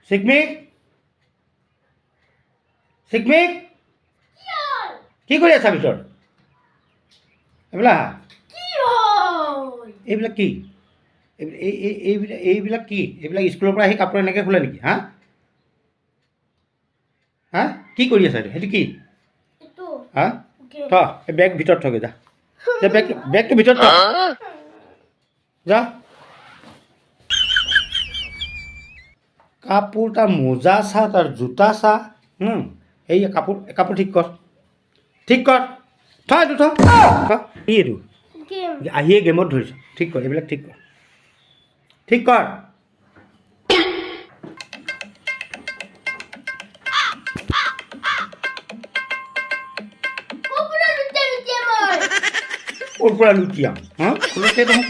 চিকমিক চিকমিক কি কৰি আছা ভিতৰত এইবিলাক এইবিলাক কি এইবিলাক কি এইবিলাক স্কুলৰ পৰা আহি কাপোৰ এনেকৈ খোলে নেকি হা হা কি কৰি আছা সেইটো কি হা থ এই বেগ ভিতৰত থগে যা বেগটো ভিতৰত থ যা কাপোৰ তাৰ মোজা চা তাৰ জোতা চা এই কাপোৰ ঠিক কৰ থ এইটো থ কি এইটো আহিয়ে গেমত ধৰিছ ঠিক কৰ এইবিলাক ঠিক কৰ ক'ৰ পৰা লুটিয়াম হা খোলোতে তো মোক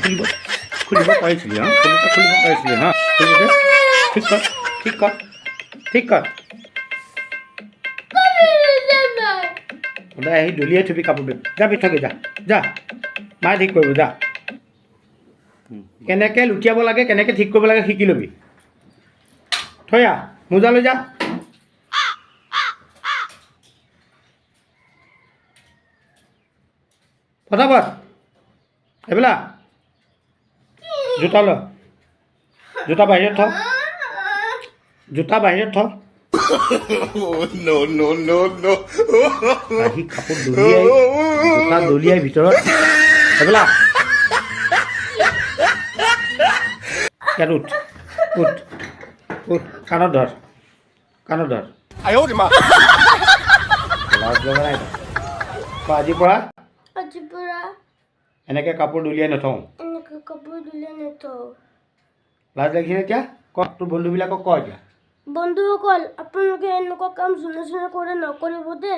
খুলিব পাৰিছিলি হা খুলিব পাৰিছিলি হা খোলোতে ঠিক কৰ সদায় আহি দলিয়াই থবি কাপোৰটো যা থগে যা মায়ে ঠিক কৰিব যা কেনেকৈ লুটিয়াব লাগে কেনেকৈ ঠিক কৰিব লাগে শিকি ল'বি থৈ আহ মোজা লৈ যা ফটাফট এইবিলাক জোতা বাহিৰত থ আহি কাপোৰ দলিয়াই ভিতৰত এইবিলাক উঠ কাণত ধৰ লাজ লগা নাই আজিৰ পৰা এনেকৈ কাপোৰ দলিয়াই নথওঁ লাজ লাগিছে এতিয়া ক তোৰ বন্ধুবিলাকক ক এতিয়া বন্ধুসকল আপোনালোকে এনেকুৱা কাম যোনে কৰে নকৰিব দে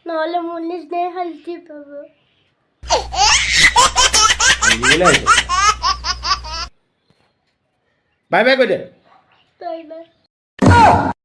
নহ'লে মোৰ নিচিনাই শান্তি পাব বাই বাই কৈ দে বাই বাই